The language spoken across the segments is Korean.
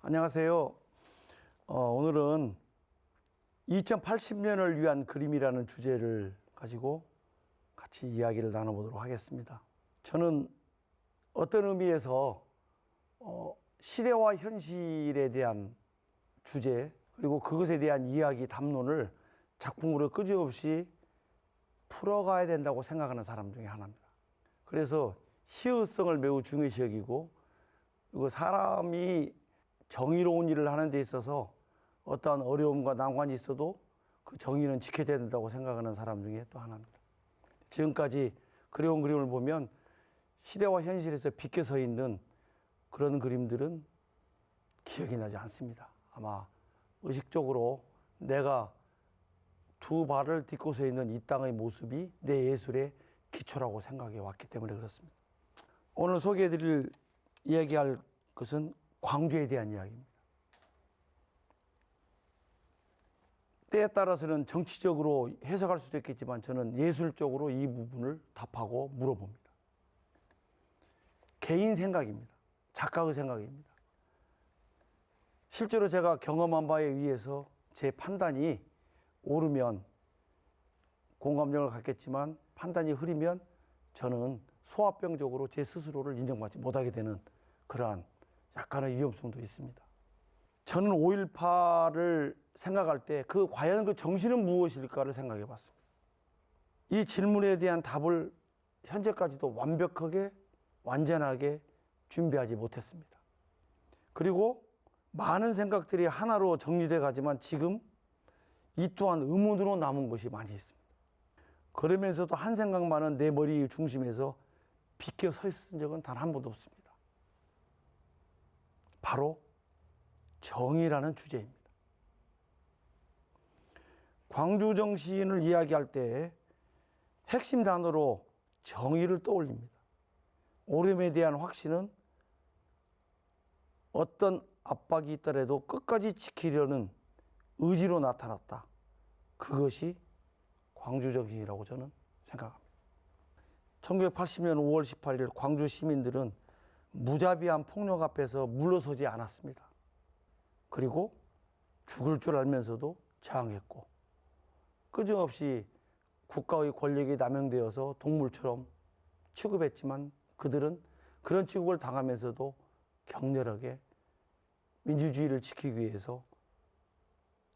안녕하세요. 오늘은 2080년을 위한 그림이라는 주제를 가지고 같이 이야기를 나눠보도록 하겠습니다. 저는 어떤 의미에서 시대와 현실에 대한 주제 그리고 그것에 대한 이야기 담론을 작품으로 끄짐없이 풀어가야 된다고 생각하는 사람 중에 하나입니다. 그래서 시의성을 매우 중요시 여기고 그리고 사람이 정의로운 일을 하는 데 있어서 어떠한 어려움과 난관이 있어도 그 정의는 지켜야 된다고 생각하는 사람 중에 또 하나입니다. 지금까지 그려온 그림을 보면 시대와 현실에서 비껴 서 있는 그런 그림들은 기억이 나지 않습니다. 아마 의식적으로 내가 두 발을 딛고 서 있는 이 땅의 모습이 내 예술의 기초라고 생각해 왔기 때문에 그렇습니다. 오늘 소개해드릴 이야기할 것은 광주에 대한 이야기입니다. 때에 따라서는 정치적으로 해석할 수도 있겠지만 저는 예술적으로 이 부분을 답하고 물어봅니다. 개인 생각입니다. 작가의 생각입니다. 실제로 제가 경험한 바에 의해서 제 판단이 옳으면 공감력을 갖겠지만 판단이 흐리면 저는 소화병적으로 제 스스로를 인정받지 못하게 되는 그러한 약간의 위험성도 있습니다. 저는 5.18을 생각할 때 과연 그 정신은 무엇일까를 생각해 봤습니다. 이 질문에 대한 답을 현재까지도 완벽하게 완전하게 준비하지 못했습니다. 그리고 많은 생각들이 하나로 정리돼 가지만 지금 이 또한 의문으로 남은 것이 많이 있습니다. 그러면서도 한 생각만은 내 머리 중심에서 비껴 서 있은 적은 단 한 번도 없습니다. 바로 정의라는 주제입니다. 광주 정신을 이야기할 때 핵심 단어로 정의를 떠올립니다. 옳음에 대한 확신은 어떤 압박이 있더라도 끝까지 지키려는 의지로 나타났다. 그것이 광주 정신이라고 저는 생각합니다. 1980년 5월 18일 광주 시민들은 무자비한 폭력 앞에서 물러서지 않았습니다. 그리고 죽을 줄 알면서도 저항했고 끄짐없이 국가의 권력이 남용되어서 동물처럼 취급했지만 그들은 그런 취급을 당하면서도 격렬하게 민주주의를 지키기 위해서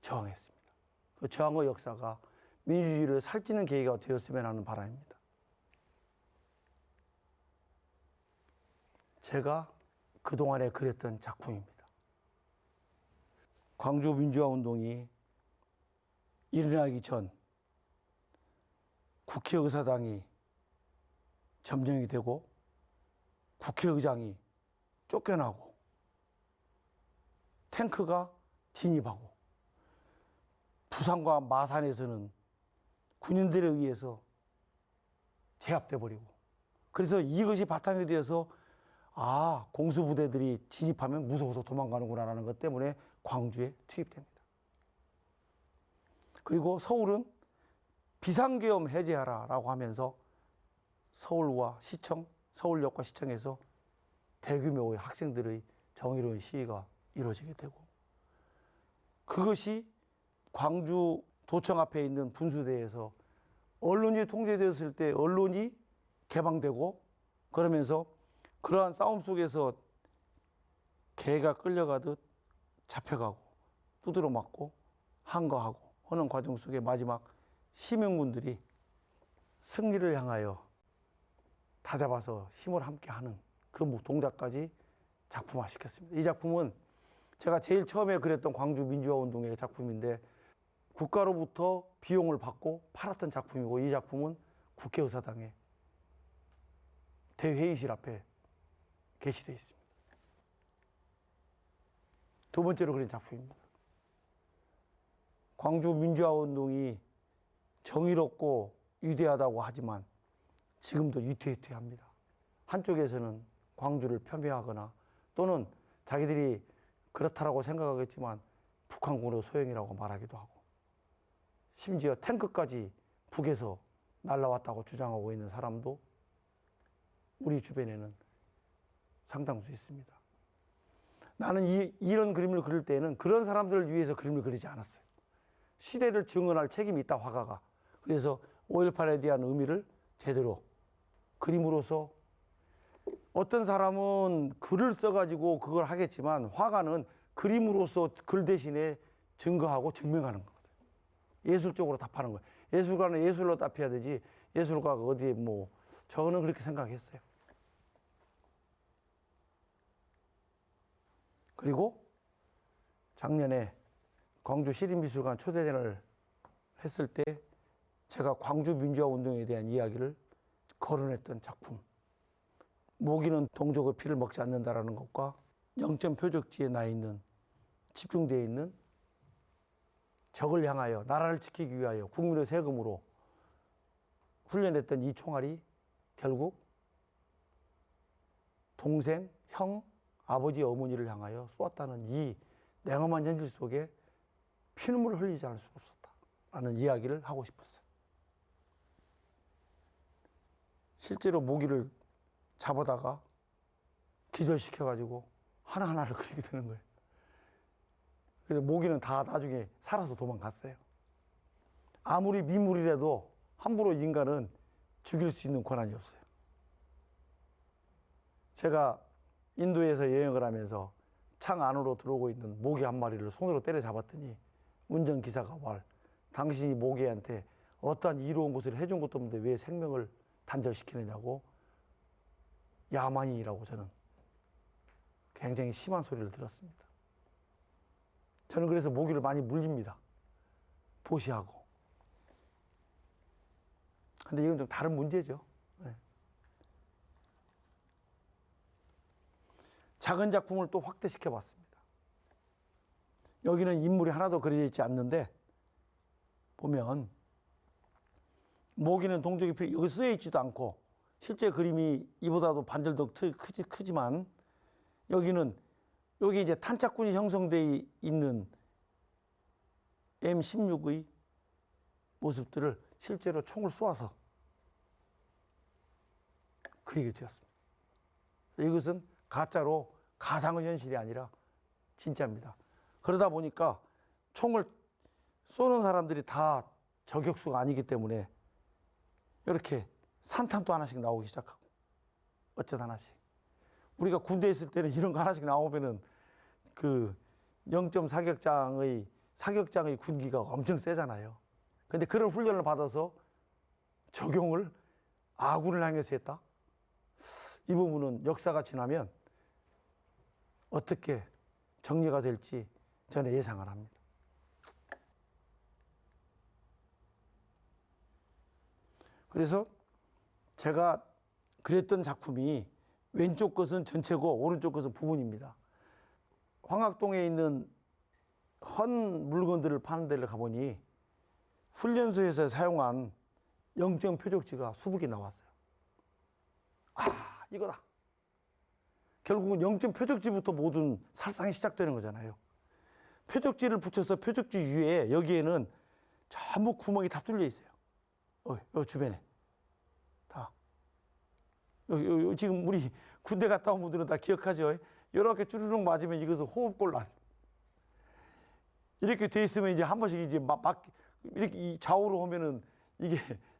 저항했습니다. 그 저항의 역사가 민주주의를 살찌는 계기가 되었으면 하는 바람입니다. 제가 그동안에 그렸던 작품입니다. 광주 민주화 운동이 일어나기 전 국회의사당이 점령이 되고 국회의장이 쫓겨나고 탱크가 진입하고 부산과 마산에서는 군인들에 의해서 제압돼 버리고 그래서 이것이 바탕이 되어서 공수부대들이 진입하면 무서워서 도망가는구나라는 것 때문에 광주에 투입됩니다. 그리고 서울은 비상계엄 해제하라라고 하면서 서울과 시청, 서울역과 시청에서 대규모의 학생들의 정의로운 시위가 이루어지게 되고 그것이 광주 도청 앞에 있는 분수대에서 언론이 통제되었을 때 언론이 개방되고 그러면서 그러한 싸움 속에서 개가 끌려가듯 잡혀가고 두드러 맞고 항거하고 하는 과정 속에 마지막 시민군들이 승리를 향하여 다잡아서 힘을 함께하는 그 동작까지 작품화시켰습니다. 이 작품은 제가 제일 처음에 그렸던 광주 민주화 운동의 작품인데 국가로부터 비용을 받고 팔았던 작품이고 이 작품은 국회의사당의 대회의실 앞에 게시되어 있습니다. 두 번째로 그린 작품입니다. 광주 민주화 운동이 정의롭고 위대하다고 하지만 지금도 위태위태합니다. 한쪽에서는 광주를 폄훼하거나 또는 자기들이 그렇다라고 생각하겠지만 북한군의 소행이라고 말하기도 하고 심지어 탱크까지 북에서 날라왔다고 주장하고 있는 사람도 우리 주변에는 상당수 있습니다. 나는 이런 그림을 그릴 때에는 그런 사람들을 위해서 그림을 그리지 않았어요. 시대를 증언할 책임이 있다, 화가가. 그래서 5.18에 대한 의미를 제대로 그림으로서, 어떤 사람은 글을 써가지고 그걸 하겠지만 화가는 그림으로서 글 대신에 증거하고 증명하는 거거든요. 예술적으로 답하는 거예요. 예술가는 예술로 답해야 되지, 예술가가 어디에 뭐, 저는 그렇게 생각했어요. 그리고 작년에 광주 시립미술관 초대전을 했을 때 제가 광주 민주화 운동에 대한 이야기를 거론했던 작품, 모기는 동족의 피를 먹지 않는다라는 것과 영점 표적지에 나 있는, 집중되어 있는 적을 향하여, 나라를 지키기 위하여 국민의 세금으로 훈련했던 이 총알이 결국 동생, 형, 아버지, 어머니를 향하여 쏘았다는 이 냉엄한 현실 속에 피눈물을 흘리지 않을 수가 없었다라는 이야기를 하고 싶었어요. 실제로 모기를 잡아다가 기절시켜가지고 하나하나를 그리게 되는 거예요. 그래서 모기는 다 나중에 살아서 도망갔어요. 아무리 미물이라도 함부로 인간은 죽일 수 있는 권한이 없어요. 제가 인도에서 여행을 하면서 창 안으로 들어오고 있는 모기 한 마리를 손으로 때려잡았더니 운전기사가 말, 당신이 모기한테 어떠한 이로운 것을 해준 것도 없는데 왜 생명을 단절시키느냐고, 야만인이라고 저는 굉장히 심한 소리를 들었습니다. 저는 그래서 모기를 많이 물립니다. 보시하고. 근데 이건 좀 다른 문제죠. 네. 작은 작품을 또 확대시켜 봤습니다. 여기는 인물이 하나도 그려져 있지 않는데, 보면 모기는 동족의 피, 여기 쓰여 있지도 않고 실제 그림이 이보다도 반절 더 크지만, 여기 이제 탄착군이 형성되어 있는 M16의 모습들을 실제로 총을 쏘아서 그리게 되었습니다. 이것은 가짜로, 가상의 현실이 아니라 진짜입니다. 그러다 보니까 총을 쏘는 사람들이 다 저격수가 아니기 때문에 이렇게 산탄도 하나씩 나오기 시작하고, 어쩌다 하나씩. 우리가 군대에 있을 때는 이런 거 하나씩 나오면은 그 0점 사격장의 군기가 엄청 세잖아요. 근데 그런 훈련을 받아서 적용을 아군을 향해서 했다? 이 부분은 역사가 지나면 어떻게 정리가 될지 저는 예상을 합니다. 그래서 제가 그랬던 작품이 왼쪽 것은 전체고 오른쪽 것은 부분입니다. 황학동에 있는 헌 물건들을 파는 데를 가보니 훈련소에서 사용한 영점 표적지가 수북이 나왔어요. 아, 이거다. 결국은 영점 표적지부터 모든 살상이 시작되는 거잖아요. 표적지를 붙여서 표적지 위에, 여기에는 전부 구멍이 다 뚫려 있어요. 요 주변에 다. 지금 우리 군대 갔다 온 분들은 다 기억하죠. 이렇게 쭈르륵 맞으면 이것은 호흡곤란. 이렇게 돼 있으면 이제 한 번씩 이제 막 이렇게 좌우로 오면은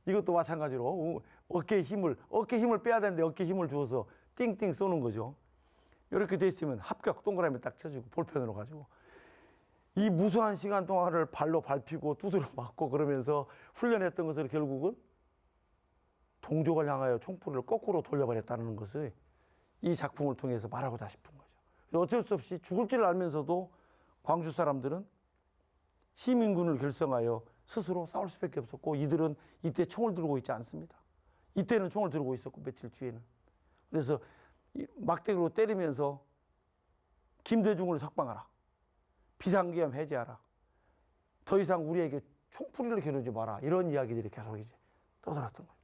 이것도 마찬가지로 어깨 힘을 빼야 되는데 어깨 힘을 주어서 띵띵 쏘는 거죠. 이렇게 돼 있으면 합격, 동그라미 딱 쳐주고 볼펜으로 가지고 이 무수한 시간 동안을 발로 밟히고 두드려 맞고 그러면서 훈련했던 것을 결국은 동족을 향하여 총포를 거꾸로 돌려버렸다는 것을 이 작품을 통해서 말하고자 싶은 거죠. 어쩔 수 없이 죽을 줄 알면서도 광주 사람들은 시민군을 결성하여 스스로 싸울 수밖에 없었고, 이들은 이때 총을 들고 있지 않습니다. 이때는 총을 들고 있었고, 며칠 뒤에는. 그래서 막대기로 때리면서 김대중을 석방하라, 비상기험 해제하라, 더 이상 우리에게 총풀이를 겨누지 마라, 이런 이야기들이 계속 이제 떠들었던 거예요.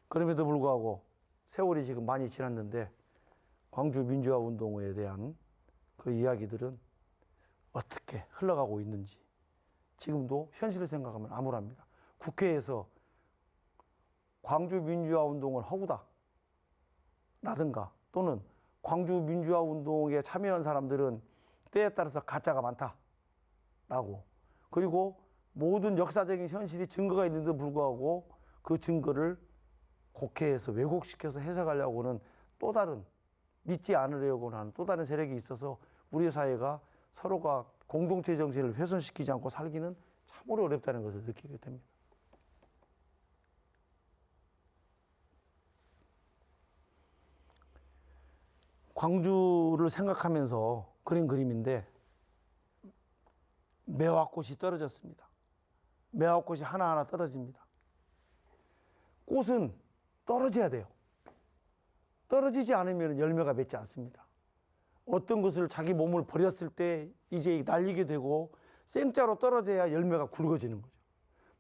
그럼에도 불구하고 세월이 지금 많이 지났는데 광주 민주화 운동에 대한 그 이야기들은 어떻게 흘러가고 있는지 지금도 현실을 생각하면 암울합니다. 국회에서 광주 민주화 운동을 허구다 라든가, 또는 광주 민주화 운동에 참여한 사람들은 때에 따라서 가짜가 많다라고, 그리고 모든 역사적인 현실이 증거가 있는데도 불구하고 그 증거를 곡해해서 왜곡시켜서 해석하려고는 또 다른, 믿지 않으려고 하는 또 다른 세력이 있어서 우리 사회가 서로가 공동체 정신을 훼손시키지 않고 살기는 참으로 어렵다는 것을 느끼게 됩니다. 광주를 생각하면서 그린 그림인데, 매화꽃이 떨어졌습니다. 매화꽃이 하나하나 떨어집니다. 꽃은 떨어져야 돼요. 떨어지지 않으면 열매가 맺지 않습니다. 어떤 것을 자기 몸을 버렸을 때 이제 날리게 되고 생자로 떨어져야 열매가 굵어지는 거죠.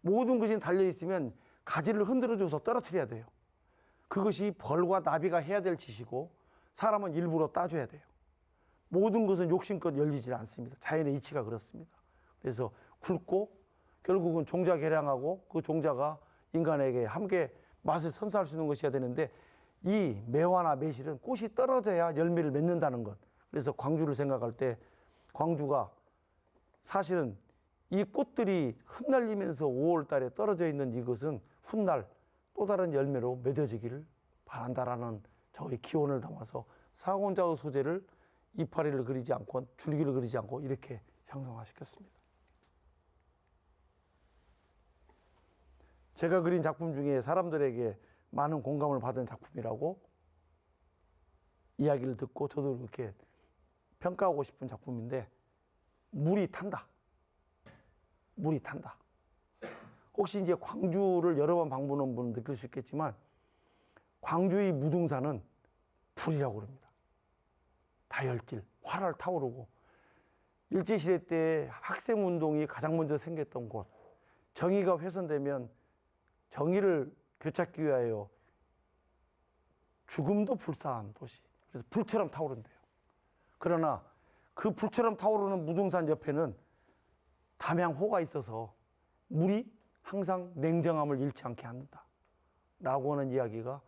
모든 것이 달려있으면 가지를 흔들어줘서 떨어뜨려야 돼요. 그것이 벌과 나비가 해야 될 짓이고 사람은 일부러 따줘야 돼요. 모든 것은 욕심껏 열리지 않습니다. 자연의 이치가 그렇습니다. 그래서 굵고 결국은 종자 개량하고 그 종자가 인간에게 함께 맛을 선사할 수 있는 것이어야 되는데, 이 매화나 매실은 꽃이 떨어져야 열매를 맺는다는 것. 그래서 광주를 생각할 때 광주가 사실은 이 꽃들이 흩날리면서 5월 달에 떨어져 있는 이것은 훗날 또 다른 열매로 맺어지기를 바란다라는 저의 기원을 담아서 사공자의 소재를 이파리를 그리지 않고 줄기를 그리지 않고 이렇게 형상화시켰습니다. 제가 그린 작품 중에 사람들에게 많은 공감을 받은 작품이라고 이야기를 듣고 저도 이렇게 평가하고 싶은 작품인데, 물이 탄다. 물이 탄다. 혹시 이제 광주를 여러 번 방문한 분은 느낄 수 있겠지만, 광주의 무등산은 불이라고 그럽니다. 다혈질, 활활 타오르고, 일제시대 때 학생운동이 가장 먼저 생겼던 곳, 정의가 훼손되면 정의를 되찾기 위하여 죽음도 불사한 도시. 그래서 불처럼 타오른대요. 그러나 그 불처럼 타오르는 무등산 옆에는 담양호가 있어서 물이 항상 냉정함을 잃지 않게 한다 라고 하는 이야기가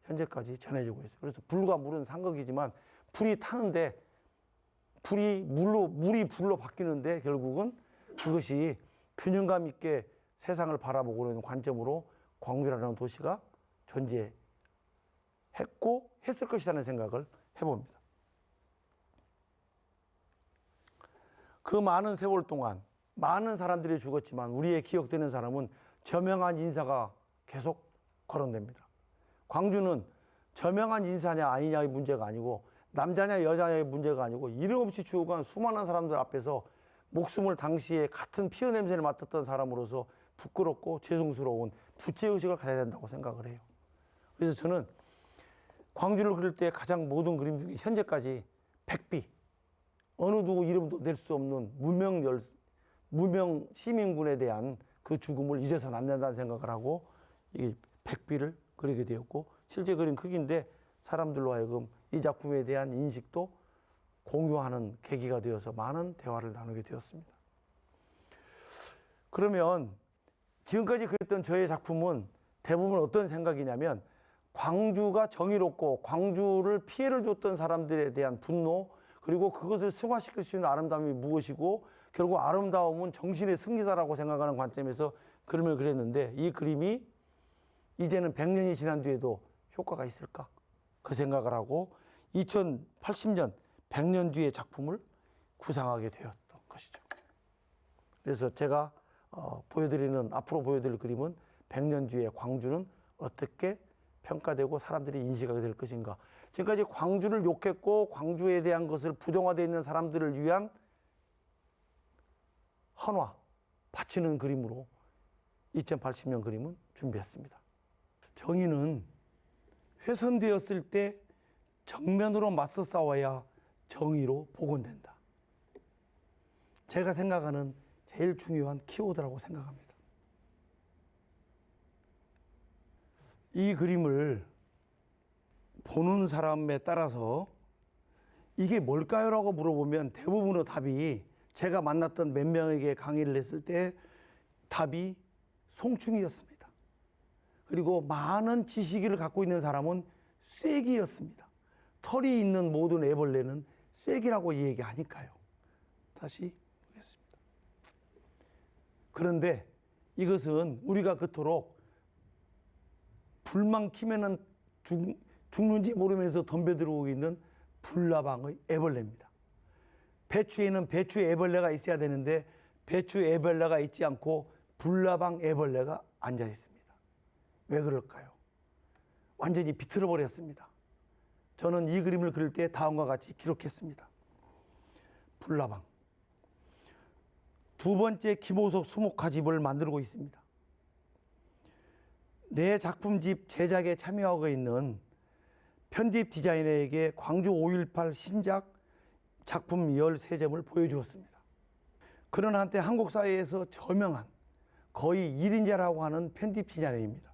현재까지 전해지고 있어요. 그래서 불과 물은 상극이지만 불이 타는데, 물이 불로 바뀌는데 결국은 그것이 균형감 있게 세상을 바라보고 있는 관점으로 광주라는 도시가 존재했고 했을 것이라는 생각을 해봅니다. 그 많은 세월 동안 많은 사람들이 죽었지만 우리의 기억되는 사람은 저명한 인사가 계속 거론됩니다. 광주는 저명한 인사냐 아니냐의 문제가 아니고, 남자냐 여자냐의 문제가 아니고, 이름 없이 죽어간 수많은 사람들 앞에서 목숨을 당시에 같은 피어 냄새를 맡았던 사람으로서 부끄럽고 죄송스러운 부채의식을 가져야 된다고 생각을 해요. 그래서 저는 광주를 그릴 때 가장 모든 그림 중에 현재까지 백비, 어느 누구 이름도 낼 수 없는 무명 시민군에 대한 그 죽음을 잊어서는 안 된다는 생각을 하고 이 백비를 그리게 되었고, 실제 그린 크기인데 사람들로 하여금 이 작품에 대한 인식도 공유하는 계기가 되어서 많은 대화를 나누게 되었습니다. 그러면 지금까지 그렸던 저의 작품은 대부분 어떤 생각이냐면, 광주가 정의롭고 광주를 피해를 줬던 사람들에 대한 분노, 그리고 그것을 승화시킬 수 있는 아름다움이 무엇이고 결국 아름다움은 정신의 승리다라고 생각하는 관점에서 그림을 그렸는데, 이 그림이 이제는 100년이 지난 뒤에도 효과가 있을까? 그 생각을 하고 2080년 100년 뒤의 작품을 구상하게 되었던 것이죠. 그래서 제가 앞으로 보여드릴 그림은 100년 뒤에 광주는 어떻게 평가되고 사람들이 인식하게 될 것인가. 지금까지 광주를 욕했고 광주에 대한 것을 부정화되어 있는 사람들을 위한 헌화, 바치는 그림으로 2080년 그림은 준비했습니다. 정의는 훼손되었을 때 정면으로 맞서 싸워야 정의로 복원된다. 제가 생각하는 제일 중요한 키워드라고 생각합니다. 이 그림을 보는 사람에 따라서 이게 뭘까요? 라고 물어보면 대부분의 답이, 제가 만났던 몇 명에게 강의를 했을 때 답이 송충이었습니다. 그리고 많은 지식을 갖고 있는 사람은 쐐기였습니다. 털이 있는 모든 애벌레는 쐐기라고 얘기하니까요. 다시 보겠습니다. 그런데 이것은 우리가 그토록 불만 키면은 죽는지 모르면서 덤벼들어오고 있는 불나방의 애벌레입니다. 배추에는 배추 애벌레가 있어야 되는데 배추 애벌레가 있지 않고 불나방 애벌레가 앉아 있습니다. 왜 그럴까요? 완전히 비틀어 버렸습니다. 저는 이 그림을 그릴 때 다음과 같이 기록했습니다. 불나방. 두 번째 김호석 수목화집을 만들고 있습니다. 내 작품집 제작에 참여하고 있는 편집 디자이너에게 광주 5.18 신작 작품 13점을 보여주었습니다. 그는 한때 한국 사회에서 저명한 거의 1인자라고 하는 편집 디자이너입니다.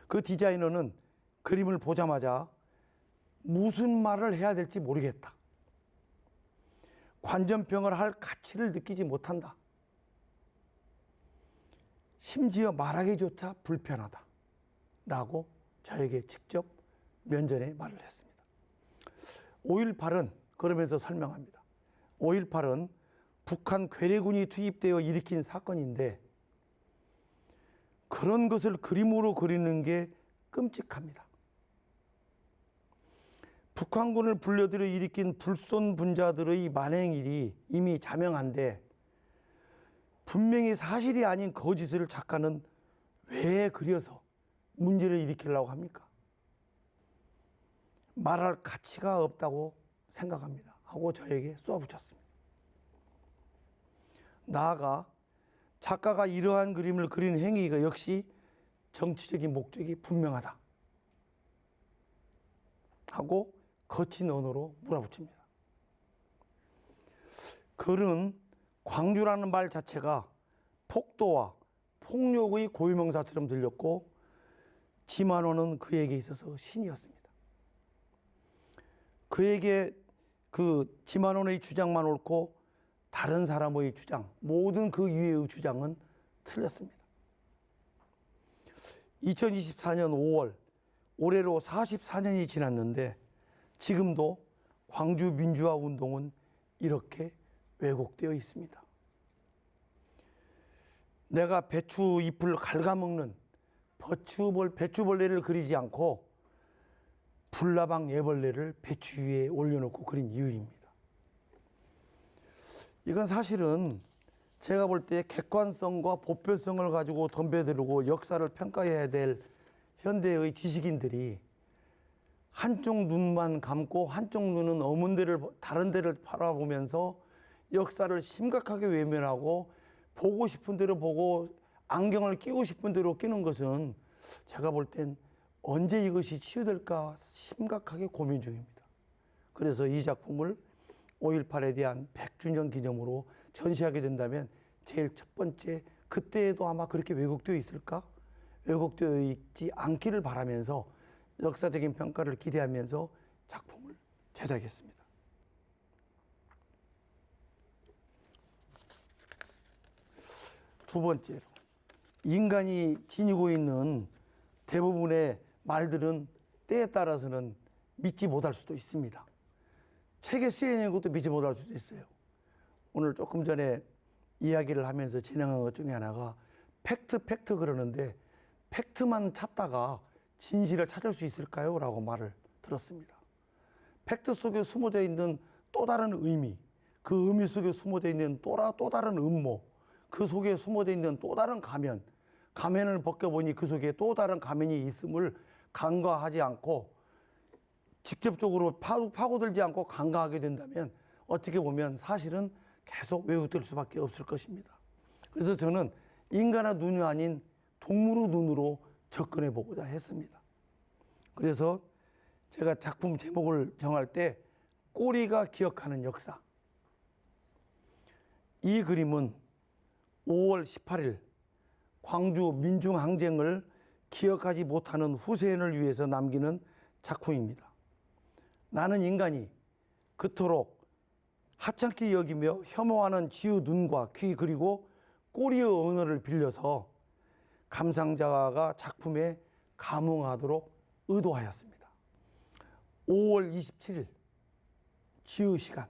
그 디자이너는 그림을 보자마자 무슨 말을 해야 될지 모르겠다. 관전평을 할 가치를 느끼지 못한다. 심지어 말하기조차 불편하다. 라고 저에게 직접 면전에 말을 했습니다. 5.18은 그러면서 설명합니다. 5.18은 북한 괴뢰군이 투입되어 일으킨 사건인데 그런 것을 그림으로 그리는 게 끔찍합니다. 북한군을 불려들여 일으킨 불손 분자들의 만행일이 이미 자명한데 분명히 사실이 아닌 거짓을 작가는 왜 그려서 문제를 일으키려고 합니까? 말할 가치가 없다고 생각합니다. 하고 저에게 쏘아붙였습니다. 나아가 작가가 이러한 그림을 그린 행위가 역시 정치적인 목적이 분명하다. 하고 거친 언어로 몰아붙입니다. 그는 광주라는 말 자체가 폭도와 폭력의 고유명사처럼 들렸고 지만호는 그에게 있어서 신이었습니다. 그에게 그 지만호의 주장만 옳고 다른 사람의 주장, 모든 그 이외의 주장은 틀렸습니다. 2024년 5월, 올해로 44년이 지났는데 지금도 광주 민주화 운동은 이렇게 왜곡되어 있습니다. 내가 배추 잎을 갉아먹는 배추벌레를 그리지 않고 불나방 애벌레를 배추 위에 올려놓고 그린 이유입니다. 이건 사실은 제가 볼 때 객관성과 보편성을 가지고 덤벼들고 역사를 평가해야 될 현대의 지식인들이 한쪽 눈만 감고 한쪽 눈은 다른 데를 바라보면서 역사를 심각하게 외면하고 보고 싶은 대로 보고 안경을 끼고 싶은 대로 끼는 것은 제가 볼 땐 언제 이것이 치유될까 심각하게 고민 중입니다. 그래서 이 작품을 5.18에 대한 100주년 기념으로 전시하게 된다면 제일 첫 번째, 그때에도 아마 그렇게 왜곡되어 있을까? 왜곡되어 있지 않기를 바라면서 역사적인 평가를 기대하면서 작품을 제작했습니다. 두 번째로, 인간이 지니고 있는 대부분의 말들은 때에 따라서는 믿지 못할 수도 있습니다. 책에 쓰여 있는 것도 믿지 못할 수도 있어요. 오늘 조금 전에 이야기를 하면서 진행한 것 중에 하나가 팩트 그러는데 팩트만 찾다가 진실을 찾을 수 있을까요? 라고 말을 들었습니다. 팩트 속에 숨어져 있는 또 다른 의미, 그 의미 속에 숨어져 있는 또 다른 음모, 그 속에 숨어져 있는 또 다른 가면을 벗겨보니 그 속에 또 다른 가면이 있음을 간과하지 않고 직접적으로 파고들지 않고 간과하게 된다면 어떻게 보면 사실은 계속 왜곡될 수밖에 없을 것입니다. 그래서 저는 인간의 눈이 아닌 동물의 눈으로 접근해 보고자 했습니다. 그래서 제가 작품 제목을 정할 때 꼬리가 기억하는 역사. 이 그림은 5월 18일 광주 민중항쟁을 기억하지 못하는 후세인을 위해서 남기는 작품입니다. 나는 인간이 그토록 하찮게 여기며 혐오하는 지의 눈과 귀 그리고 꼬리의 언어를 빌려서 감상자가 작품에 감흥하도록 의도하였습니다. 5월 27일 지의 시간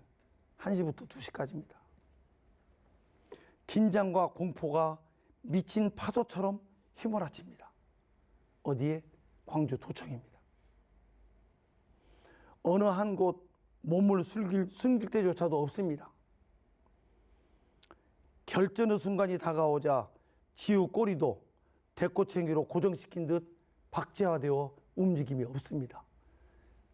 1시부터 2시까지입니다. 긴장과 공포가 미친 파도처럼 휘몰아칩니다. 어디에? 광주 도청입니다. 어느 한 곳 몸을 숨길 때조차도 없습니다. 결전의 순간이 다가오자 지우 꼬리도 대꼬챙이로 고정시킨 듯 박제화되어 움직임이 없습니다.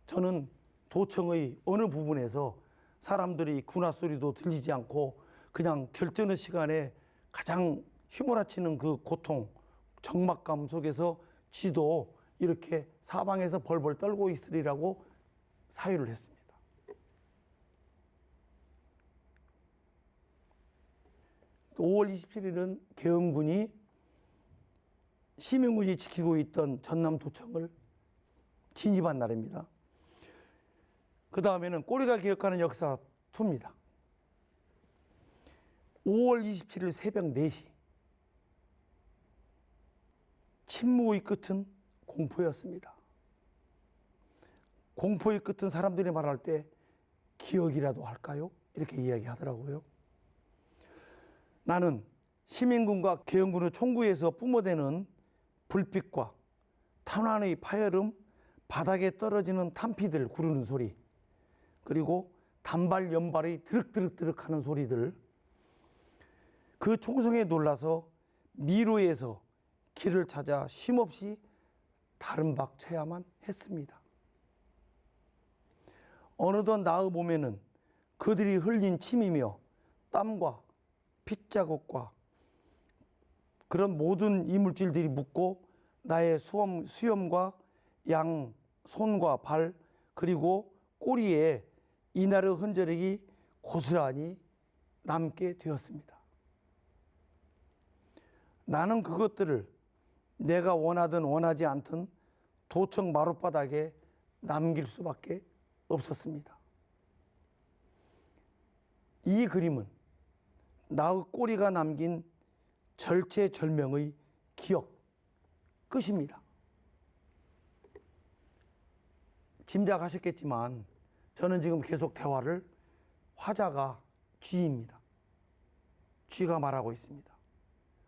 저는 도청의 어느 부분에서 사람들이 군화 소리도 들리지 않고 그냥 결전의 시간에 가장 휘몰아치는 그 고통, 적막감 속에서 쥐도 이렇게 사방에서 벌벌 떨고 있으리라고 사유를 했습니다. 또 5월 27일은 계엄군이 시민군이 지키고 있던 전남도청을 진입한 날입니다. 그 다음에는 꼬리가 기억하는 역사 2입니다. 5월 27일 새벽 4시. 침묵의 끝은 공포였습니다. 공포의 끝은 사람들이 말할 때 기억이라도 할까요? 이렇게 이야기하더라고요. 나는 시민군과 계엄군의 총구에서 뿜어대는 불빛과 탄환의 파열음, 바닥에 떨어지는 탄피들 구르는 소리, 그리고 단발 연발의 드륵드륵드륵 하는 소리들, 그 총성에 놀라서 미로에서 길을 찾아 쉼없이 다른 박 쳐야만 했습니다. 어느덧 나의 몸에는 그들이 흘린 침이며 땀과 핏자국과 그런 모든 이물질들이 묻고 나의 수염과 양 손과 발 그리고 꼬리에 이날의 흔적이 고스란히 남게 되었습니다. 나는 그것들을 내가 원하든 원하지 않든 도청 마룻바닥에 남길 수밖에 없었습니다. 이 그림은 나의 꼬리가 남긴 절체절명의 기억 끝입니다. 짐작하셨겠지만 저는 지금 계속 대화를 화자가 쥐입니다. 쥐가 말하고 있습니다.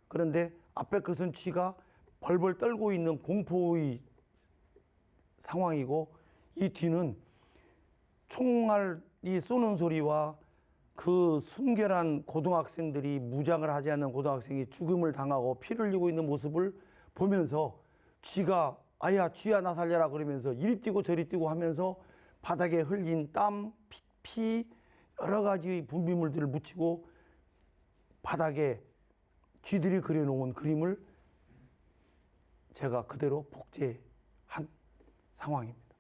그런데 앞에 것은 쥐가 벌벌 떨고 있는 공포의 상황이고 이 뒤는 총알이 쏘는 소리와 그 순결한 고등학생들이 무장을 하지 않는 고등학생이 죽음을 당하고 피를 흘리고 있는 모습을 보면서 쥐가 아야 쥐야 나 살려라 그러면서 이리 뛰고 저리 뛰고 하면서 바닥에 흘린 땀, 피 여러 가지 분비물들을 묻히고 바닥에 쥐들이 그려놓은 그림을 제가 그대로 복제한 상황입니다.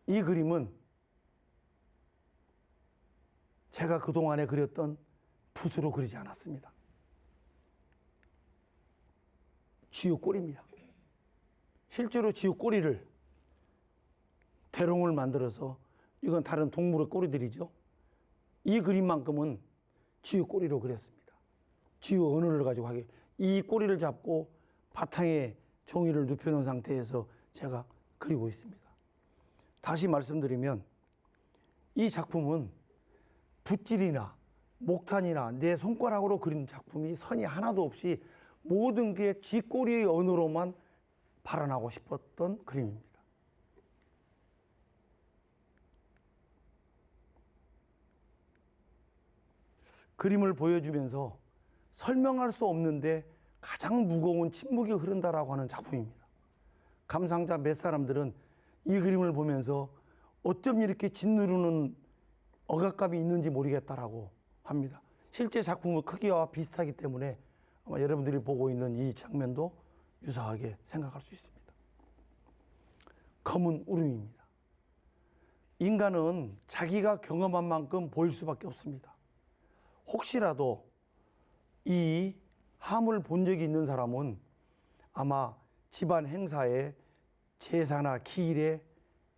이 그림은 제가 그동안에 그렸던 붓으로 그리지 않았습니다. 쥐의 꼬리입니다. 실제로 쥐의 꼬리를 대롱을 만들어서 이건 다른 동물의 꼬리들이죠. 이 그림만큼은 쥐의 꼬리로 그렸습니다. 쥐의 언어를 가지고 하게 이 꼬리를 잡고 바탕에 종이를 눕혀놓은 상태에서 제가 그리고 있습니다. 다시 말씀드리면 이 작품은 붓질이나 목탄이나 내 손가락으로 그린 작품이 선이 하나도 없이 모든 게 쥐꼬리의 언어로만 발현하고 싶었던 그림입니다. 그림을 보여주면서 설명할 수 없는데 가장 무거운 침묵이 흐른다라고 하는 작품입니다. 감상자 몇 사람들은 이 그림을 보면서 어쩜 이렇게 짓누르는 억압감이 있는지 모르겠다라고 합니다. 실제 작품의 크기와 비슷하기 때문에 아마 여러분들이 보고 있는 이 장면도 유사하게 생각할 수 있습니다. 검은 울음입니다. 인간은 자기가 경험한 만큼 보일 수밖에 없습니다. 혹시라도 이 함을 본 적이 있는 사람은 아마 집안 행사에 제사나 기일에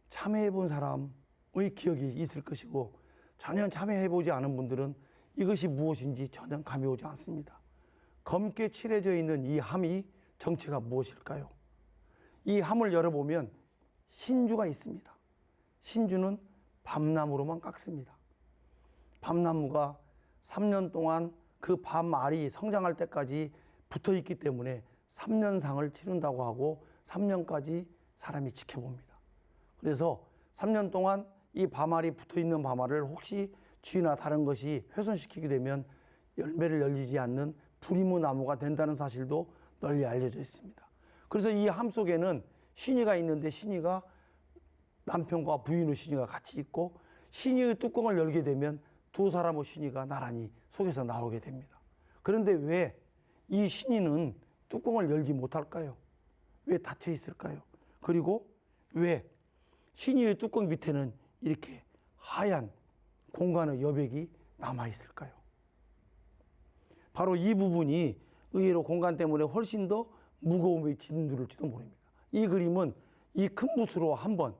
참여해 본 사람의 기억이 있을 것이고 전혀 참여해 보지 않은 분들은 이것이 무엇인지 전혀 감이 오지 않습니다. 검게 칠해져 있는 이 함이 정체가 무엇일까요? 이 함을 열어보면 신주가 있습니다. 신주는 밤나무로만 깎습니다. 밤나무가 3년 동안 그 밤알이 성장할 때까지 붙어 있기 때문에 3년상을 치른다고 하고 3년까지 사람이 지켜봅니다. 그래서 3년 동안 이 밤알이 붙어 있는 밤알을 혹시 쥐나 다른 것이 훼손시키게 되면 열매를 열리지 않는 불이무 나무가 된다는 사실도 널리 알려져 있습니다. 그래서 이 함 속에는 신이가 있는데 신이가 남편과 부인의 신이가 같이 있고 신이의 뚜껑을 열게 되면 두 사람의 신이가 나란히 속에서 나오게 됩니다. 그런데 왜 이 신이는 뚜껑을 열지 못할까요? 왜 닫혀 있을까요? 그리고 왜 신이의 뚜껑 밑에는 이렇게 하얀 공간의 여백이 남아 있을까요? 바로 이 부분이 의외로 공간 때문에 훨씬 더 무거움이 짓누를지도 모릅니다. 이 그림은 이 큰 붓으로 한 번,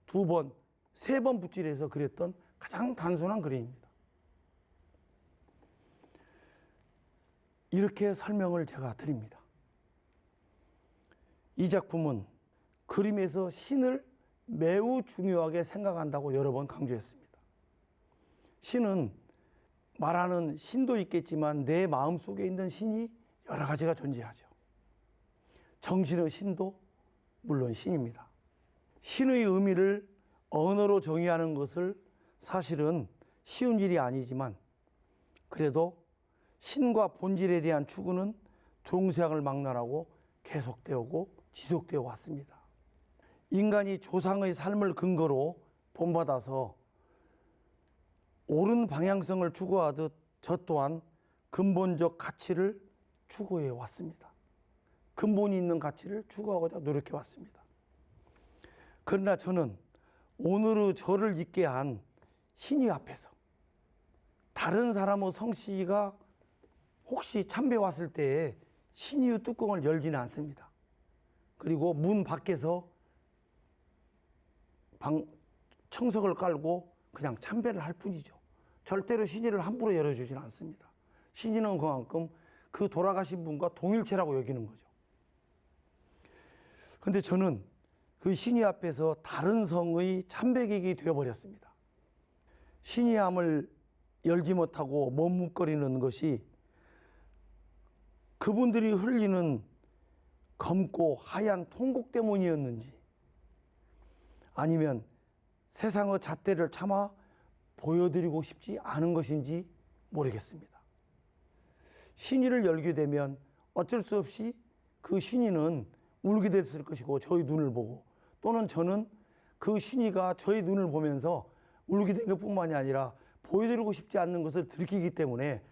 두 번, 세 번 붓질해서 그렸던 가장 단순한 그림입니다. 이렇게 설명을 제가 드립니다. 이 작품은 그림에서 신을 매우 중요하게 생각한다고 여러 번 강조했습니다. 신은 말하는 신도 있겠지만 내 마음속에 있는 신이 여러 가지가 존재하죠. 정신의 신도 물론 신입니다. 신의 의미를 언어로 정의하는 것을 사실은 쉬운 일이 아니지만 그래도 신과 본질에 대한 추구는 동서양을 막론하고 계속되었고 지속되어 왔습니다. 인간이 조상의 삶을 근거로 본받아서 옳은 방향성을 추구하듯 저 또한 근본적 가치를 추구해 왔습니다. 근본이 있는 가치를 추구하고자 노력해 왔습니다. 그러나 저는 오늘의 저를 있게 한 신이 앞에서 다른 사람의 성씨가 혹시 참배 왔을 때에 신이의 뚜껑을 열지는 않습니다. 그리고 문 밖에서 청석을 깔고 그냥 참배를 할 뿐이죠. 절대로 신이를 함부로 열어주지는 않습니다. 신이는 그만큼 그 돌아가신 분과 동일체라고 여기는 거죠. 그런데 저는 그 신이 앞에서 다른 성의 참배객이 되어버렸습니다. 신이 함을 열지 못하고 머뭇거리는 것이 그분들이 흘리는 검고 하얀 통곡 때문이었는지 아니면 세상의 잣대를 참아 보여드리고 싶지 않은 것인지 모르겠습니다. 신이를 열게 되면 어쩔 수 없이 그 신이는 울게 됐을 것이고 저의 눈을 보고 또는 저는 그 신이가 저의 눈을 보면서 울게 된 것뿐만이 아니라 보여드리고 싶지 않는 것을 들키기 때문에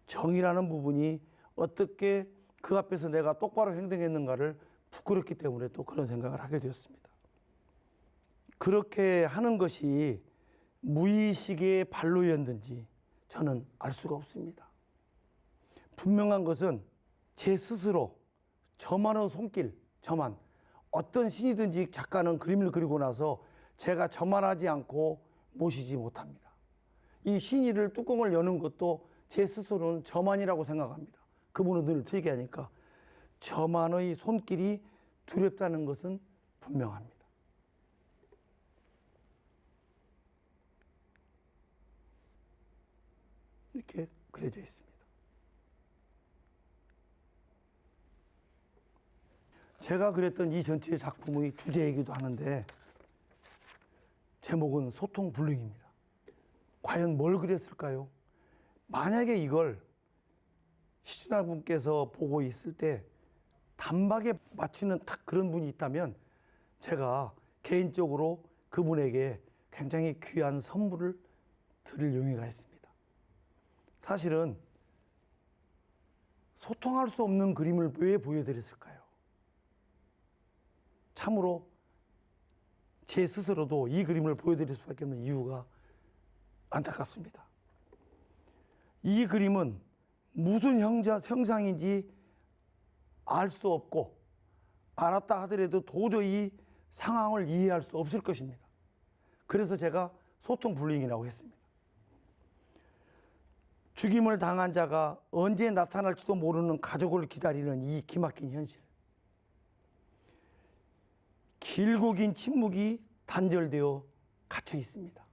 정이라는 부분이 어떻게 그 앞에서 내가 똑바로 행동했는가를 부끄럽기 때문에 또 그런 생각을 하게 되었습니다. 그렇게 하는 것이 무의식의 발로였는지 저는 알 수가 없습니다. 분명한 것은 제 스스로 저만의 손길, 저만 어떤 신이든지 작가는 그림을 그리고 나서 제가 저만하지 않고 모시지 못합니다. 이 신이를 뚜껑을 여는 것도 제 스스로는 저만이라고 생각합니다. 그분은 늘 틀게 하니까 저만의 손길이 두렵다는 것은 분명합니다. 이렇게 그려져 있습니다. 제가 그렸던 이 전체 작품의 주제이기도 하는데 제목은 소통불능입니다. 과연 뭘 그렸을까요? 만약에 이걸 시청자분께서 보고 있을 때 단박에 맞추는 딱 그런 분이 있다면 제가 개인적으로 그분에게 굉장히 귀한 선물을 드릴 용의가 있습니다. 사실은 소통할 수 없는 그림을 왜 보여드렸을까요? 참으로 제 스스로도 이 그림을 보여드릴 수밖에 없는 이유가 안타깝습니다. 이 그림은 무슨 형상인지 알 수 없고 알았다 하더라도 도저히 상황을 이해할 수 없을 것입니다. 그래서 제가 소통불능이라고 했습니다. 죽임을 당한 자가 언제 나타날지도 모르는 가족을 기다리는 이 기막힌 현실. 길고 긴 침묵이 단절되어 갇혀 있습니다.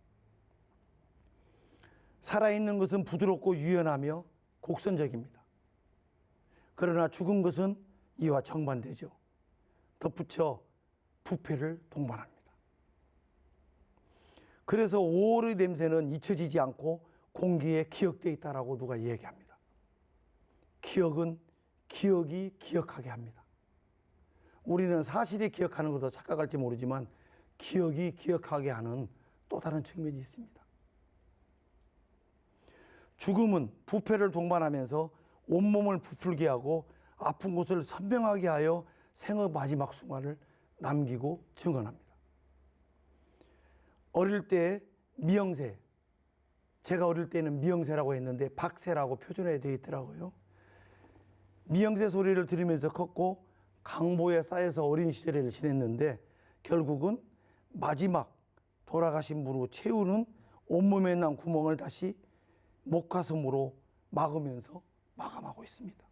살아있는 것은 부드럽고 유연하며 곡선적입니다. 그러나 죽은 것은 이와 정반대죠. 덧붙여 부패를 동반합니다. 그래서 5월의 냄새는 잊혀지지 않고 공기에 기억되어 있다라고 누가 얘기합니다. 기억은 기억이 기억하게 합니다. 우리는 사실이 기억하는 것도 착각할지 모르지만 기억이 기억하게 하는 또 다른 측면이 있습니다. 죽음은 부패를 동반하면서 온몸을 부풀게 하고 아픈 곳을 선명하게 하여 생의 마지막 순간을 남기고 증언합니다. 어릴 때 미영새, 제가 어릴 때는 미영새라고 했는데 박새라고 표준화되어 되어 있더라고요. 미영새 소리를 들으면서 컸고 강보에 쌓여서 어린 시절을 지냈는데 결국은 마지막 돌아가신 분으로 채우는 온몸에 난 구멍을 다시 목화솜으로 막으면서 마감하고 있습니다.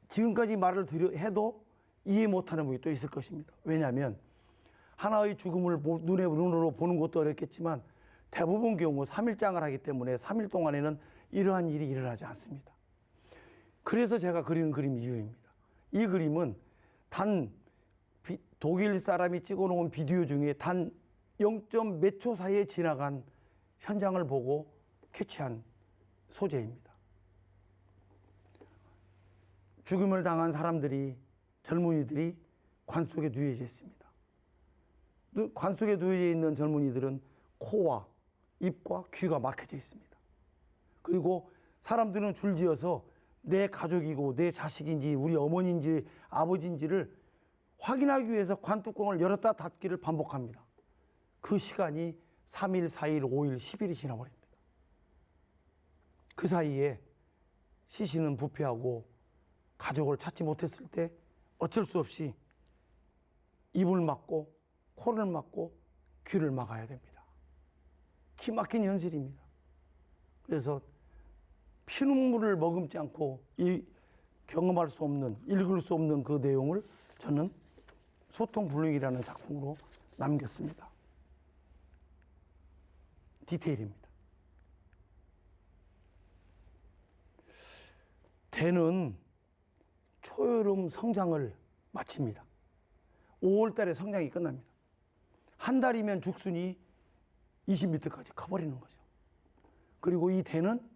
지금까지 말을 해도 이해 못하는 분이 또 있을 것입니다. 왜냐하면 하나의 죽음을 눈으로 보는 것도 어렵겠지만 대부분 경우 3일장을 하기 때문에 3일 동안에는 이러한 일이 일어나지 않습니다. 그래서 제가 그리는 그림 이유입니다. 이 그림은 단 독일 사람이 찍어놓은 비디오 중에 단 0. 몇 초 사이에 지나간 현장을 보고 캐치한 소재입니다. 죽음을 당한 사람들이, 젊은이들이 관 속에 누워져 있습니다. 관 속에 누워져 있는 젊은이들은 코와 입과 귀가 막혀져 있습니다. 그리고 사람들은 줄지어서 내 가족이고 내 자식인지 우리 어머니인지 아버지인지를 확인하기 위해서 관뚜껑을 열었다 닫기를 반복합니다. 그 시간이 3일, 4일, 5일, 10일이 지나버립니다. 그 사이에 시신은 부패하고 가족을 찾지 못했을 때 어쩔 수 없이 입을 막고 코를 막고 귀를 막아야 됩니다. 기막힌 현실입니다. 그래서 피눈물을 머금지 않고 경험할 수 없는, 읽을 수 없는 그 내용을 저는 소통불능이라는 작품으로 남겼습니다. 디테일입니다. 대는 초여름 성장을 마칩니다. 5월 달에 성장이 끝납니다. 한 달이면 죽순이 20m까지 커버리는 거죠. 그리고 이 대는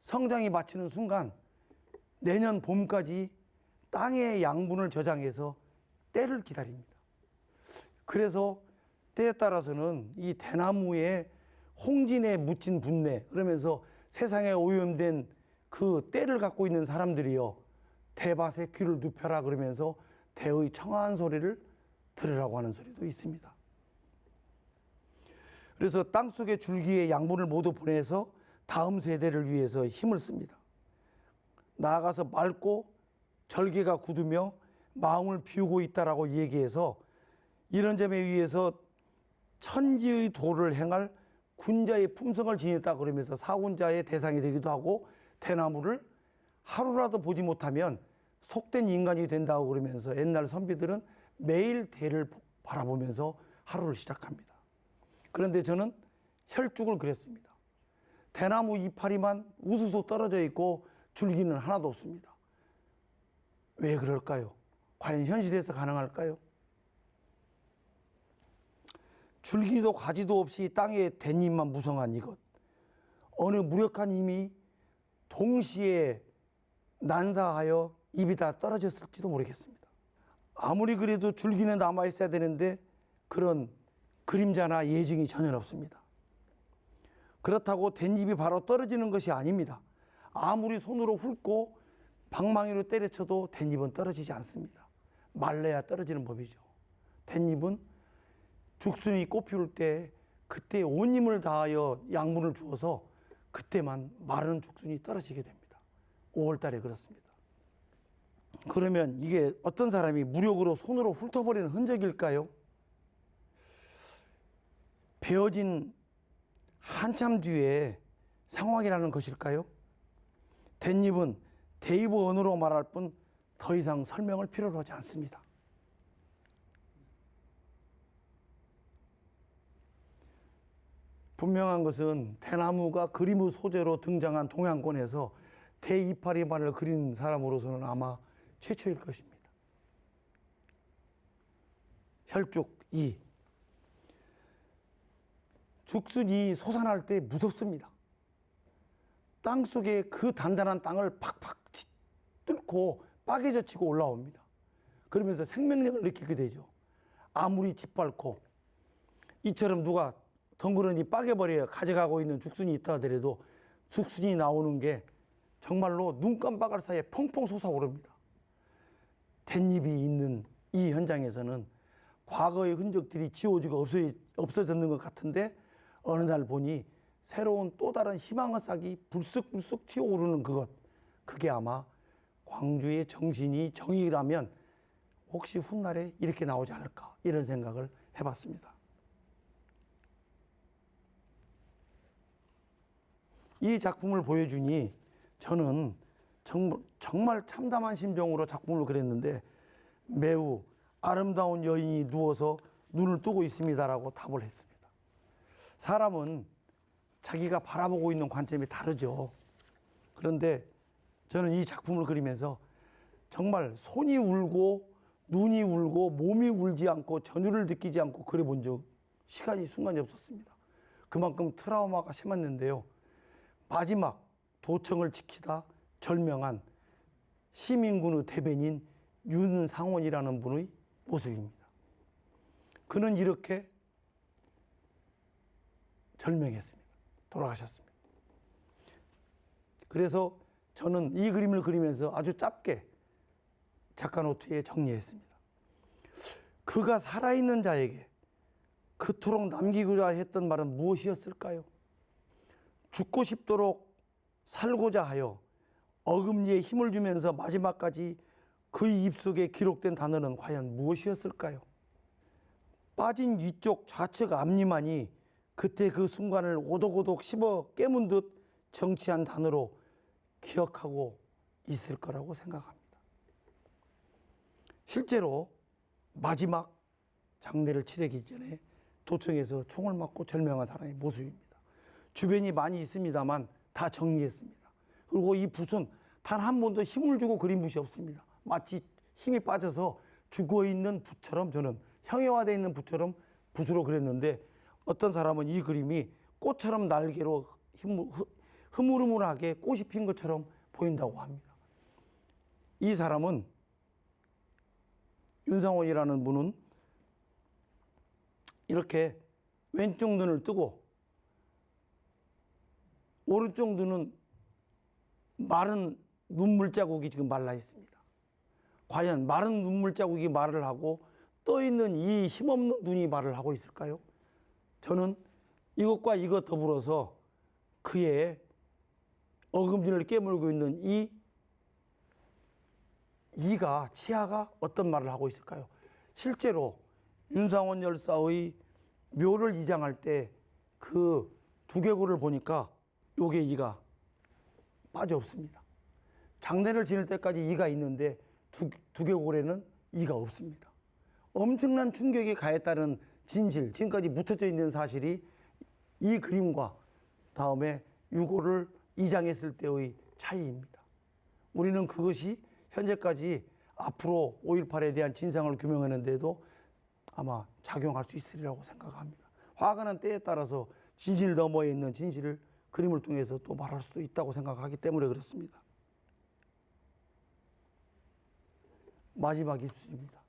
성장이 마치는 순간 내년 봄까지 땅의 양분을 저장해서 때를 기다립니다. 그래서 때에 따라서는 이 대나무에 홍진에 묻힌 분내, 그러면서 세상에 오염된 그 때를 갖고 있는 사람들이요, 대밭에 귀를 눕혀라 그러면서 대의 청아한 소리를 들으라고 하는 소리도 있습니다. 그래서 땅속의 줄기에 양분을 모두 보내서 다음 세대를 위해서 힘을 씁니다. 나아가서 맑고 절개가 굳으며 마음을 비우고 있다라고 얘기해서 이런 점에 의해서 천지의 도를 행할 군자의 품성을 지녔다 그러면서 사군자의 대상이 되기도 하고, 대나무를 하루라도 보지 못하면 속된 인간이 된다고 그러면서 옛날 선비들은 매일 대를 바라보면서 하루를 시작합니다. 그런데 저는 혈죽을 그렸습니다. 대나무 이파리만 우수수 떨어져 있고 줄기는 하나도 없습니다. 왜 그럴까요? 과연 현실에서 가능할까요? 줄기도 가지도 없이 땅에 댄잎만 무성한 이것, 어느 무력한 힘이 동시에 난사하여 잎이 다 떨어졌을지도 모르겠습니다. 아무리 그래도 줄기는 남아있어야 되는데 그런 그림자나 예증이 전혀 없습니다. 그렇다고 댄잎이 바로 떨어지는 것이 아닙니다. 아무리 손으로 훑고 방망이로 때려쳐도 댄잎은 떨어지지 않습니다. 말라야 떨어지는 법이죠. 댄잎은 죽순이 꽃 피울 때 그때 온 힘을 다하여 양분을 주어서 그때만 마른 죽순이 떨어지게 됩니다. 5월 달에 그렇습니다. 그러면 이게 어떤 사람이 무력으로 손으로 훑어버리는 흔적일까요? 베어진 한참 뒤에 상황이라는 것일까요? 댄잎은 데이브 언어로 말할 뿐 더 이상 설명을 필요로 하지 않습니다. 분명한 것은 대나무가 그림의 소재로 등장한 동양권에서 대이파리만을 그린 사람으로서는 아마 최초일 것입니다. 혈죽 2. 죽순이 솟아날 때 무섭습니다. 땅 속에 그 단단한 땅을 팍팍 뚫고 빠개져 치고 올라옵니다. 그러면서 생명력을 느끼게 되죠. 아무리 짓밟고 이처럼 누가 덩그러니 빠개버려야 가져가고 있는 죽순이 있다 하더라도 죽순이 나오는 게 정말로 눈 깜박할 사이에 펑펑 솟아오릅니다. 댄잎이 있는 이 현장에서는 과거의 흔적들이 지워지고 없어졌는 것 같은데 어느 날 보니 새로운 또 다른 희망의 싹이 불쑥불쑥 튀어오르는 그것, 그게 아마 광주의 정신이 정의라면 혹시 훗날에 이렇게 나오지 않을까 이런 생각을 해봤습니다. 이 작품을 보여주니 저는 정말 참담한 심정으로 작품을 그렸는데 매우 아름다운 여인이 누워서 눈을 뜨고 있습니다라고 답을 했습니다. 사람은 자기가 바라보고 있는 관점이 다르죠. 그런데 저는 이 작품을 그리면서 정말 손이 울고 눈이 울고 몸이 울지 않고 전율을 느끼지 않고 그려본 시간이 순간이 없었습니다. 그만큼 트라우마가 심했는데요. 마지막 도청을 지키다 절명한 시민군의 대변인 윤상원이라는 분의 모습입니다. 그는 이렇게 절명했습니다. 돌아가셨습니다. 그래서 저는 이 그림을 그리면서 아주 짧게 작가 노트에 정리했습니다. 그가 살아있는 자에게 그토록 남기고자 했던 말은 무엇이었을까요? 죽고 싶도록 살고자 하여 어금니에 힘을 주면서 마지막까지 그의 입속에 기록된 단어는 과연 무엇이었을까요? 빠진 위쪽 좌측 앞니만이 그때 그 순간을 오독오독 씹어 깨문 듯 정치한 단어로 기억하고 있을 거라고 생각합니다. 실제로 마지막 장례를 치르기 전에 도청에서 총을 맞고 절명한 사람의 모습입니다. 주변이 많이 있습니다만 다 정리했습니다. 그리고 이 붓은 단 한 번도 힘을 주고 그린 붓이 없습니다. 마치 힘이 빠져서 죽어있는 붓처럼 저는 형해화되어 있는 붓처럼 붓으로 그렸는데 어떤 사람은 이 그림이 꽃처럼 날개로 흐물흐물하게 꽃이 핀 것처럼 보인다고 합니다. 이 사람은 윤상원이라는 분은 이렇게 왼쪽 눈을 뜨고 오른쪽 눈은 마른 눈물 자국이 지금 말라 있습니다. 과연 마른 눈물 자국이 말을 하고 떠 있는 이 힘없는 눈이 말을 하고 있을까요? 저는 이것과 이것 더불어서 그의 어금니를 깨물고 있는 이가 치아가 어떤 말을 하고 있을까요? 실제로 윤상원 열사의 묘를 이장할 때 그 두개골을 보니까 요게 이가 빠져 없습니다. 장례를 지낼 때까지 이가 있는데 두개골에는 이가 없습니다. 엄청난 충격이 가했다는 진실, 지금까지 묻혀져 있는 사실이 이 그림과 다음에 유골을 이장했을 때의 차이입니다. 우리는 그것이 현재까지 앞으로 5.18에 대한 진상을 규명하는 데도 아마 작용할 수 있으리라고 생각합니다. 화가 난 때에 따라서 진실 너머에 있는 진실을 그림을 통해서 또 말할 수 있다고 생각하기 때문에 그렇습니다. 마지막 입술입니다.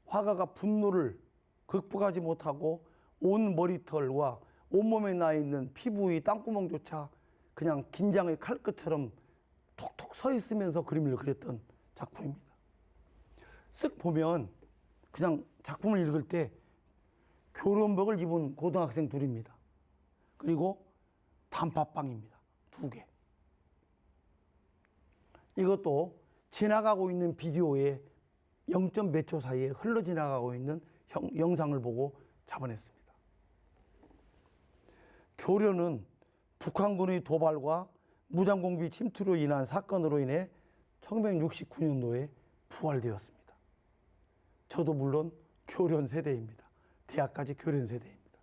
화가가 분노를 극복하지 못하고 온 머리털과 온몸에 나 있는 피부의 땅구멍조차 그냥 긴장의 칼끝처럼 톡톡 서 있으면서 그림을 그렸던 작품입니다. 쓱 보면 그냥 작품을 읽을 때 교련복을 입은 고등학생 둘입니다. 그리고 단팥빵입니다. 2개. 이것도 지나가고 있는 비디오에 0. 몇 초 사이에 흘러 지나가고 있는 영상을 보고 잡아냈습니다. 교련은 북한군의 도발과 무장공비 침투로 인한 사건으로 인해 1969년도에 부활되었습니다. 저도 물론 교련 세대입니다. 대학까지 교련 세대입니다.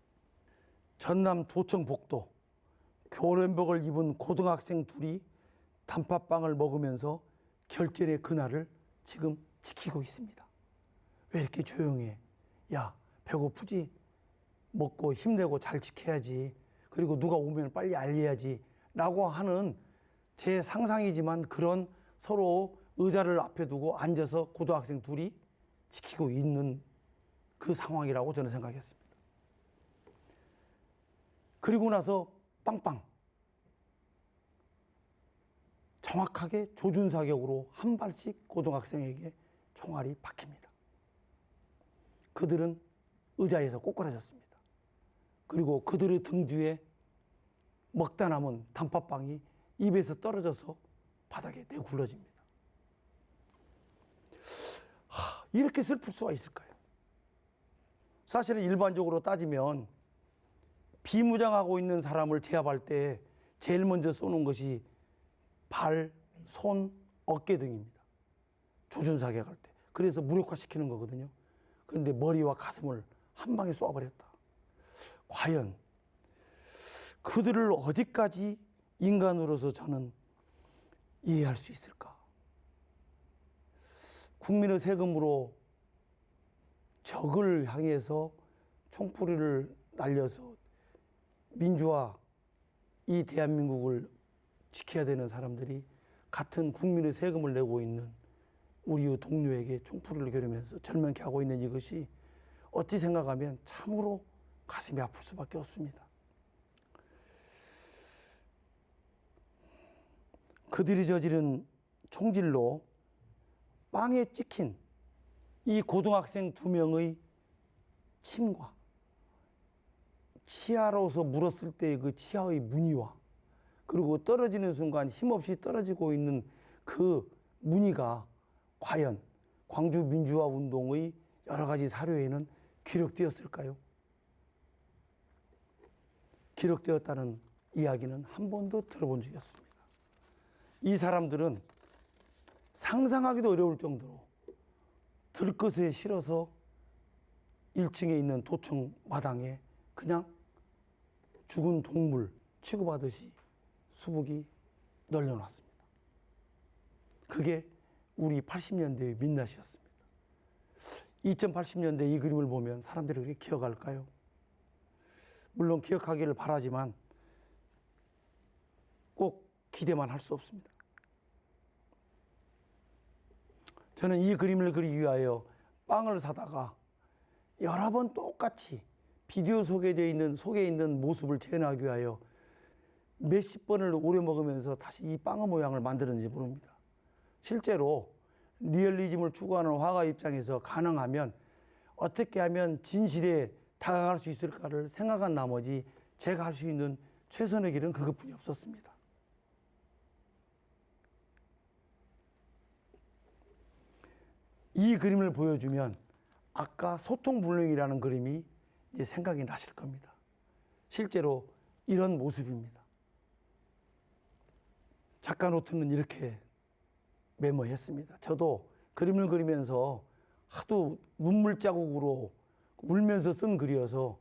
전남 도청 복도 교련복을 입은 고등학생 둘이 단팥빵을 먹으면서 결전의 그날을 지금 지키고 있습니다. 왜 이렇게 조용해? 야, 배고프지? 먹고 힘내고 잘 지켜야지. 그리고 누가 오면 빨리 알려야지. 라고 하는 제 상상이지만 그런 서로 의자를 앞에 두고 앉아서 고등학생 둘이 지키고 있는 그 상황이라고 저는 생각했습니다. 그리고 나서 빵빵. 정확하게 조준사격으로 한 발씩 고등학생에게 총알이 박힙니다. 그들은 의자에서 꼬꾸라졌습니다. 그리고 그들의 등 뒤에 먹다 남은 단팥빵이 입에서 떨어져서 바닥에 내굴러집니다. 이렇게 슬플 수가 있을까요? 사실은 일반적으로 따지면 비무장하고 있는 사람을 제압할 때 제일 먼저 쏘는 것이 발, 손, 어깨 등입니다. 조준사격할 때. 그래서 무력화시키는 거거든요. 그런데 머리와 가슴을 한 방에 쏘아버렸다. 과연 그들을 어디까지 인간으로서 저는 이해할 수 있을까? 국민의 세금으로 적을 향해서 총뿌리를 날려서 민주화, 이 대한민국을 지켜야 되는 사람들이 같은 국민의 세금을 내고 있는 우리의 동료에게 총뿌리를 겨누면서 절면케 하고 있는 이것이 어찌 생각하면 참으로 가슴이 아플 수밖에 없습니다. 그들이 저지른 총질로 빵에 찍힌 이 고등학생 2명의 침과 치아로서 물었을 때의 그 치아의 무늬와 그리고 떨어지는 순간 힘없이 떨어지고 있는 그 무늬가 과연 광주 민주화 운동의 여러 가지 사료에는 기록되었을까요? 기록되었다는 이야기는 한 번도 들어본 적이 없습니다. 이 사람들은 상상하기도 어려울 정도로 들것에 실어서 1층에 있는 도청 마당에 그냥 죽은 동물 취급하듯이 수북이 널려놨습니다. 그게 우리 80년대의 민낯이었습니다. 2080년대 이 그림을 보면 사람들이 그렇게 기억할까요? 물론 기억하기를 바라지만 꼭 기대만 할 수 없습니다. 저는 이 그림을 그리기 위하여 빵을 사다가 여러 번 똑같이 비디오 속에 있는 모습을 재현하기 위하여 몇십 번을 오래 먹으면서 다시 이 빵의 모양을 만드는지 모릅니다. 실제로 리얼리즘을 추구하는 화가 입장에서 가능하면 어떻게 하면 진실에 다가갈 수 있을까를 생각한 나머지 제가 할 수 있는 최선의 길은 그것뿐이 없었습니다. 이 그림을 보여주면 아까 소통불능이라는 그림이 이제 생각이 나실 겁니다. 실제로 이런 모습입니다. 작가 노트는 이렇게 메모했습니다. 저도 그림을 그리면서 하도 눈물 자국으로 울면서 쓴 글이어서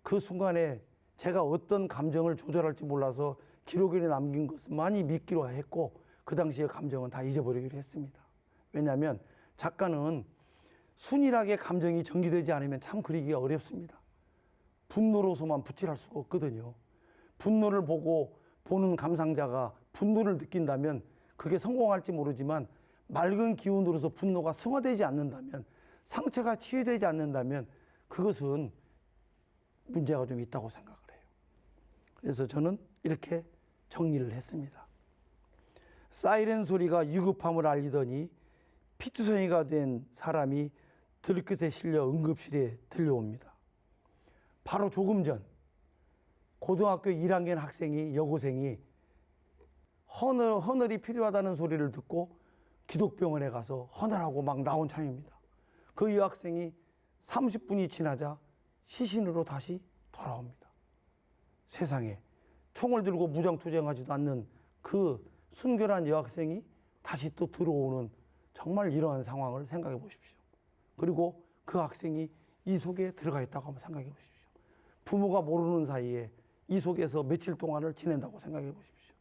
그 순간에 제가 어떤 감정을 조절할지 몰라서 기록에 남긴 것은 많이 믿기로 했고 그 당시의 감정은 다 잊어버리기로 했습니다. 왜냐하면 작가는 순일하게 감정이 전기되지 않으면 참 그리기가 어렵습니다. 분노로서만 붓질할 수가 없거든요. 분노를 보는 감상자가 분노를 느낀다면 그게 성공할지 모르지만 맑은 기운으로서 분노가 승화되지 않는다면 상처가 치유되지 않는다면 그것은 문제가 좀 있다고 생각을 해요. 그래서 저는 이렇게 정리를 했습니다. 사이렌 소리가 위급함을 알리더니 피투성이가 된 사람이 들끝에 실려 응급실에 들려옵니다. 바로 조금 전 고등학교 1학년 여고생이 헌혈이 필요하다는 소리를 듣고 기독병원에 가서 헌혈하고 막 나온 참입니다. 그 여학생이 30분이 지나자 시신으로 다시 돌아옵니다. 세상에 총을 들고 무장투쟁하지도 않는 그 순결한 여학생이 다시 또 들어오는 정말 이러한 상황을 생각해 보십시오. 그리고 그 학생이 이 속에 들어가 있다고 한번 생각해 보십시오. 부모가 모르는 사이에 이 속에서 며칠 동안을 지낸다고 생각해 보십시오.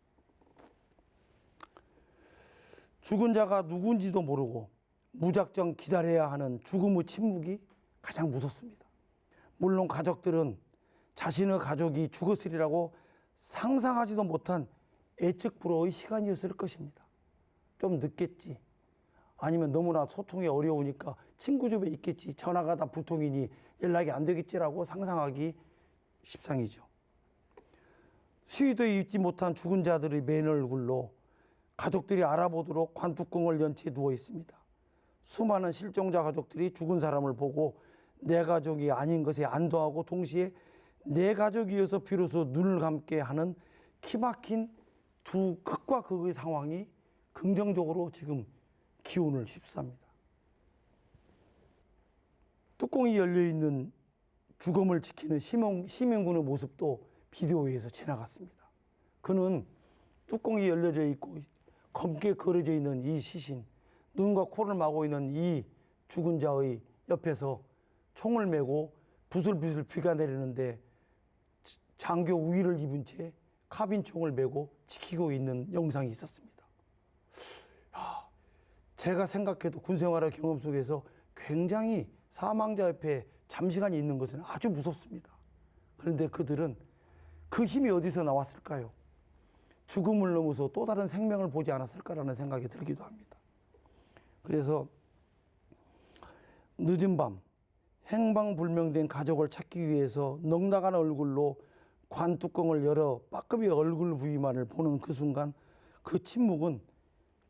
죽은 자가 누군지도 모르고 무작정 기다려야 하는 죽음의 침묵이 가장 무섭습니다. 물론 가족들은 자신의 가족이 죽었으리라고 상상하지도 못한 애측 불허의 시간이었을 것입니다. 좀 늦겠지. 아니면 너무나 소통이 어려우니까 친구 집에 있겠지. 전화가 다 불통이니 연락이 안 되겠지라고 상상하기 십상이죠. 수위도에 있지 못한 죽은 자들의 맨 얼굴로 가족들이 알아보도록 관뚜껑을 연 채 누워 있습니다. 수많은 실종자 가족들이 죽은 사람을 보고 내 가족이 아닌 것에 안도하고 동시에 내 가족이어서 비로소 눈을 감게 하는 기막힌 두 극과 극의 상황이 긍정적으로 지금 기운을 휩쌉니다. 뚜껑이 열려있는 죽음을 지키는 시민군의 모습도 비디오에서 지나갔습니다. 그는 뚜껑이 열려져 있고 검게 걸어져 있는 이 시신, 눈과 코를 마고 있는 이 죽은 자의 옆에서 총을 메고 부슬부슬 비가 내리는데 장교 우위를 입은 채 카빈총을 메고 지키고 있는 영상이 있었습니다. 제가 생각해도 군생활의 경험 속에서 굉장히 사망자 옆에 잠시간 있는 것은 아주 무섭습니다. 그런데 그들은 그 힘이 어디서 나왔을까요? 죽음을 넘어서 또 다른 생명을 보지 않았을까라는 생각이 들기도 합니다. 그래서 늦은 밤 행방불명된 가족을 찾기 위해서 넉나간 얼굴로 관뚜껑을 열어 빠끔히 얼굴 부위만을 보는 그 순간 그 침묵은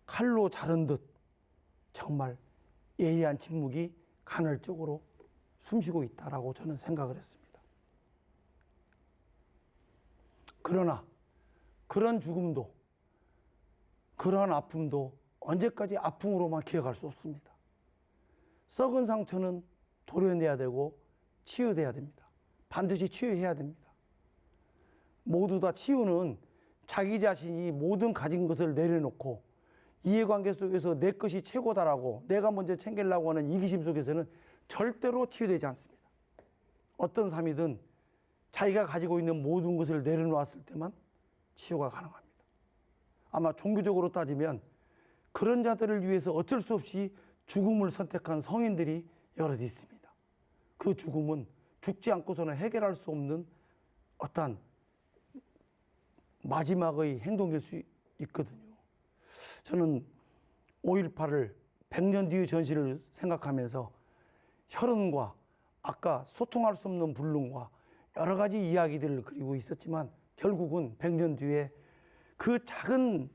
칼로 자른 듯 정말 예리한 침묵이 간헐적으로 숨쉬고 있다라고 저는 생각을 했습니다. 그러나 그런 죽음도 그러한 아픔도 언제까지 아픔으로만 기억할 수 없습니다. 썩은 상처는 도려내야 되고 치유돼야 됩니다. 반드시 치유해야 됩니다. 모두 다 치유는 자기 자신이 모든 가진 것을 내려놓고 이해관계 속에서 내 것이 최고다라고 내가 먼저 챙기려고 하는 이기심 속에서는 절대로 치유되지 않습니다. 어떤 삶이든 자기가 가지고 있는 모든 것을 내려놓았을 때만 치유가 가능합니다. 아마 종교적으로 따지면 그런 자들을 위해서 어쩔 수 없이 죽음을 선택한 성인들이 여럿 있습니다. 그 죽음은 죽지 않고서는 해결할 수 없는 어떤 마지막의 행동일 수 있거든요. 저는 5.18을 100년 뒤의 전시를 생각하면서 혈흔과 아까 소통할 수 없는 불능과 여러 가지 이야기들을 그리고 있었지만 결국은 100년 뒤에 그 작은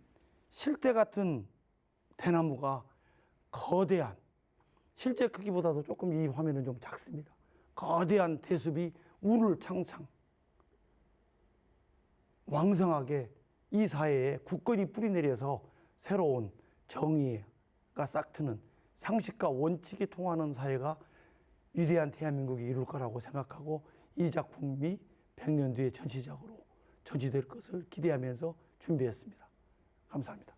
실대 같은 대나무가 거대한, 실제 크기보다도 조금 이 화면은 좀 작습니다. 거대한 대숲이 우를 창창 왕성하게 이 사회에 굳건히 뿌리내려서 새로운 정의가 싹트는 상식과 원칙이 통하는 사회가 위대한 대한민국이 이룰 거라고 생각하고 이 작품이 100년 뒤에 전시작으로 전시될 것을 기대하면서 준비했습니다. 감사합니다.